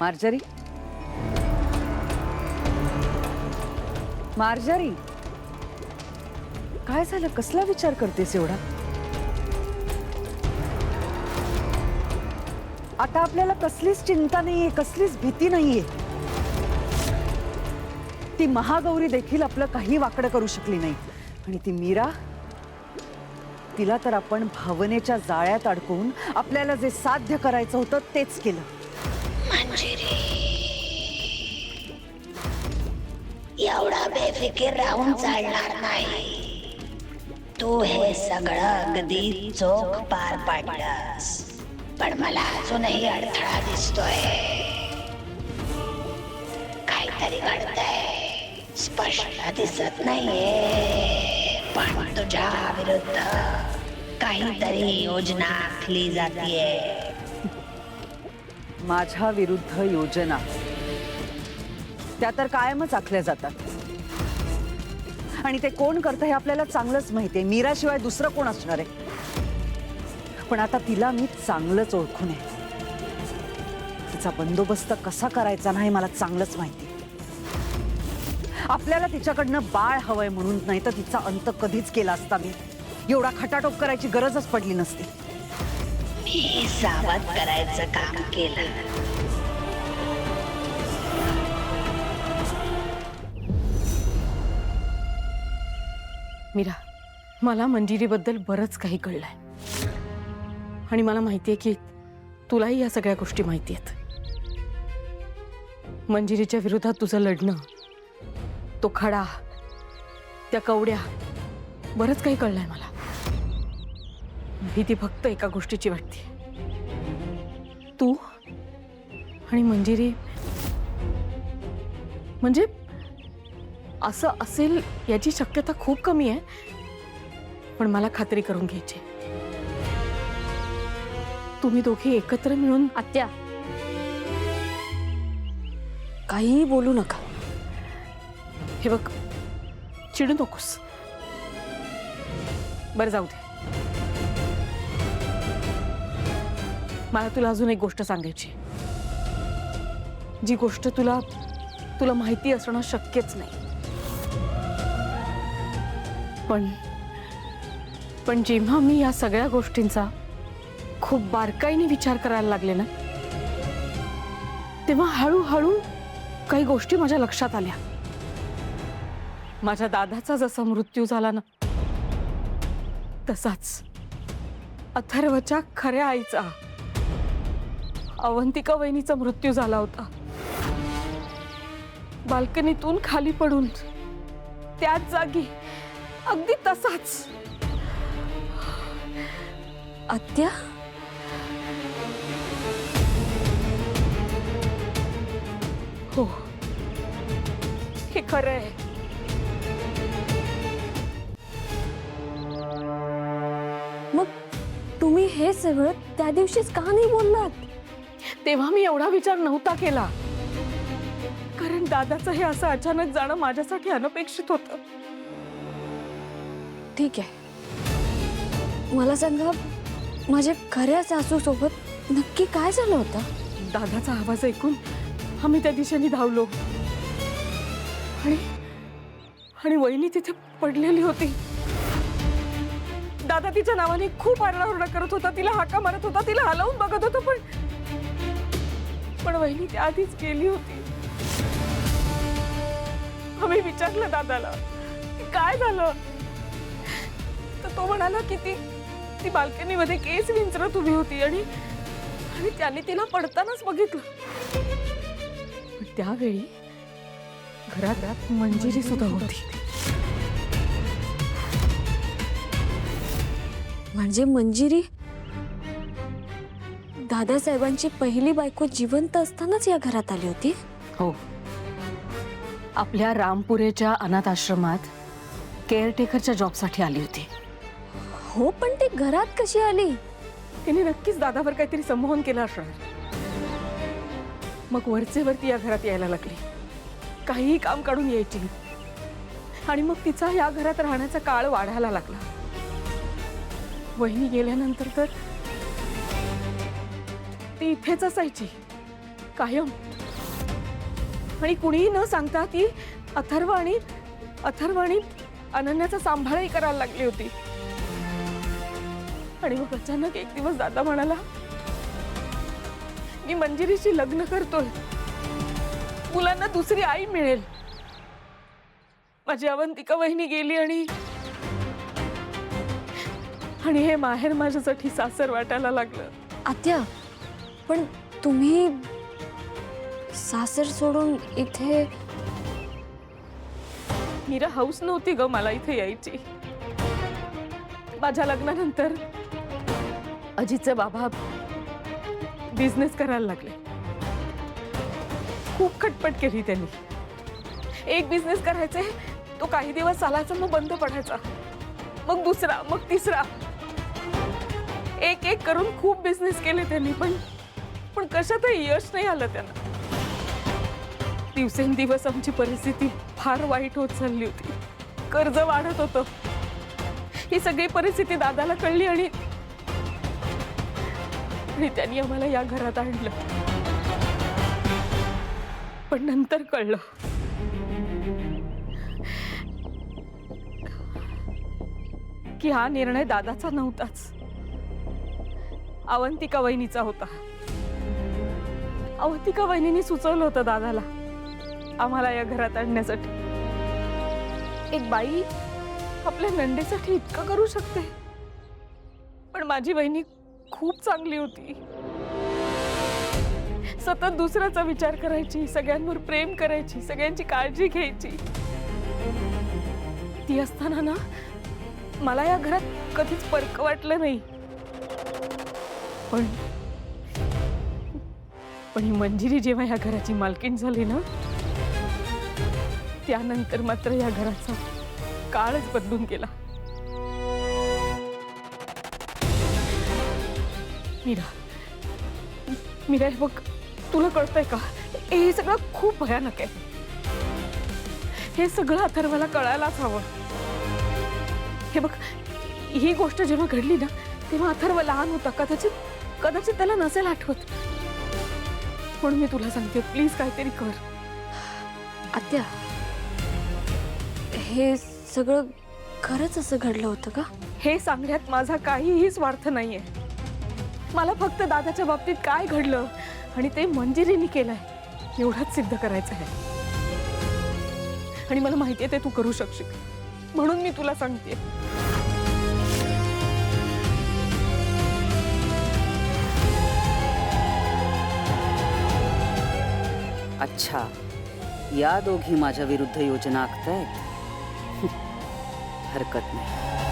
Marjorie, Marjorie, काय झालं? कसला विचार करतेस एवढा? आता आपल्याला कसलीच चिंता नाहीये, कसलीच भीती नाहीये. ती महागौरी देखील आपलं काही वाकडं करू शकली नाही. आणि ती मीरा, तिला तर आपण भावनेच्या जाळ्यात अडकवून आपल्याला जे साध्य करायचं होतं तेच केलं. मंजिरी, एवढा बेफिकीर राहून चालणार नाही. तू हे सगळं अगदी चोख पार पाडलंस, पण मला अजूनही अडथळा दिसतोय. काहीतरी घडतंय, स्पष्ट दिसत नाहीये, पण तुझ्या विरुद्ध काहीतरी योजना आखली जातीये. माझ्या विरुद्ध योजना त्या तर कायमच आखल्या जातात. आणि ते कोण करतं हे आपल्याला चांगलंच माहितीये. मीराशिवाय दुसरं कोण असणार आहे? पण आता तिला मी चांगलंच ओळखून आहे. तिचा बंदोबस्त कसा करायचा नाही मला चांगलंच माहिती. आपल्याला तिच्याकडनं बाळ हवंय म्हणून, नाही तर तिचा अंत कधीच केला असता मी. एवढा खटाटोप करायची गरजच पडली नसती. मी सावध करायचं काम केलं. मीरा, मला मंजिरीबद्दल बरंच काही कळलंय आणि मला माहितीये की तुलाही या सगळ्या गोष्टी माहिती आहेत. मंजिरीच्या विरोधात तुझं लढणं, तो खडा, त्या कवड्या, बरंच काही कळलंय मला. भीती फक्त एका गोष्टीची वाटते. तू आणि मंजिरी, म्हणजे असं असेल याची शक्यता खूप कमी आहे, पण मला खात्री करून घ्यायची. तुम्ही दोघे एकत्र मिळून. आत्या, काहीही बोलू नका. हे बघ, चिडू नकोस. बरं, जाऊ दे. मला तुला अजून एक गोष्ट सांगायची, जी गोष्ट तुला तुला माहिती असणं शक्यच नाही. पण जेव्हा मी या सगळ्या गोष्टींचा खूप बारकाईने विचार करायला लागले ना, तेव्हा हळूहळू काही गोष्टी माझ्या लक्षात आल्या. माझ्या दादाचा जसा मृत्यू झाला ना, तसाच अथर्वच्या खऱ्या आईचा, अवंतिका वहिनीचा मृत्यू झाला होता. बाल्कनीतून खाली पडून, त्याच जागी, अगदी तसाच. आत्या, हो, हे खरं आहे. मग तुम्ही हे सगळं त्या दिवशीच का नाही बोललात? तेव्हा मी एवढा विचार नव्हता केला, कारण दादाचं हे असं अचानक जाणं माझ्यासाठी अनपेक्षित होतं. ठीक आहे, मला सांगा, माझ्या खऱ्या सासू सोबत नक्की काय झालं होतं? दादाचा आवाज ऐकून आम्ही त्या दिशेने धावलो आणि वहिनी तिथे पडलेली होती. दादा तिच्या नावाने खूप आरडाओरडा करत होता, तिला हाका मारत होता, तिला हलवून बघत होता, पण वहिनी त्या आधीच गेली होती. आम्ही विचारलं दादाला काय झालं, तर तो म्हणाला की ती बाल्कनीमध्ये केस विंचरत उभी होती आणि त्याने तिला पडतानाच बघितलं. पण त्यावेळी घरात मंजिरी सुद्धा होती. म्हणजे मंजिरी दादासाहेबांची पहिली बायको जिवंत असतानाच या घरात आली होती? हो, आपल्या रामपुरेच्या अनाथ आश्रमात केअरटेकरच्या जॉबसाठी आली होती. हो, पण ती घरात कशी आली? तिने नक्कीच दादावर काहीतरी संमोहन केलं असणार. मग वरचे वरती या घरात यायला लागली, काहीही काम काढून यायची, आणि मग तिचा या घरात राहण्याचा काळ वाढायला लागला. वहिनी गेल्यानंतर तर ती इथेच असायची, कायम. आणि कुणीही न सांगता ती अथर्व आणि अनन्याचा सांभाळही करायला लागली होती. आणि मग अचानक एक दिवस दादा म्हणाला, मी मंजिरीशी लग्न करतोय, मुलांना दुसरी आई मिळेल. माझी अवंतिका वहिनी गेली आणि हे माहेर माझ्यासाठी सासर वाटायला लागलं. आत्या, पण तुम्ही सासर सोडून इथे? मीरा, हौस नव्हती ग मला इथे यायची. माझ्या लग्नानंतर अजितचे बाबा बिझनेस करायला लागले. खूप खटपट केली त्यांनी. एक बिझनेस करायचे, तो काही दिवस चालायचा, मग बंद पडायचा, मग दुसरा, मग तिसरा. एक एक करून खूप बिझनेस केले त्यांनी, पण कशातही यश नाही आलं त्यांना. दिवसेंदिवस आमची परिस्थिती फार वाईट होत चालली होती. कर्ज वाढत होतं. ही सगळी परिस्थिती दादाला कळली आणि त्यांनी आम्हाला या घरात आणलं. पण नंतर कळलं की हा निर्णय दादाचा नव्हताच, अवंतिका वहिनीचा होता. अवंतिका वहिनीने सुचवलं होतं दादाला आम्हाला या घरात आणण्यासाठी. एक बाई आपल्या नंदेसाठी इतकं करू शकते. पण माझी वहिनी खूप चांगली होती. सतत दुसऱ्याचा विचार करायची, सगळ्यांवर प्रेम करायची, सगळ्यांची काळजी घ्यायची. ती असताना ना मला या घरात कधीच फरक वाटलं नाही. पण ही मंजिरी जेव्हा या घराची मालकीण झाली ना, त्यानंतर मात्र या घराचा काळच बदलून गेला. मीरा, हे बघ, तुला कळतंय का? हे सगळं खूप भयानक आहे. हे सगळं अथर्वला कळायलाच हवं. हे बघ, ही गोष्ट जेव्हा घडली ना, तेव्हा अथर्व लहान होता. कदाचित त्याला नसेल आठवत. म्हणून मी तुला सांगते, प्लीज काहीतरी कर. आत्या, हे सगळं खरंच असं घडलं होतं का? हे सांगण्यात माझा काहीही स्वार्थ नाहीये. मला फक्त दादाच्या बाबतीत काय घडलं आणि ते मंजिरीने केलंय एवढंच सिद्ध करायचं आहे. आणि मला माहितीये ते तू करू शकशील, म्हणून मी तुला सांगते. अच्छा, या दोघी माझ्या विरुद्ध योजना आखतायत. हरकत नाही.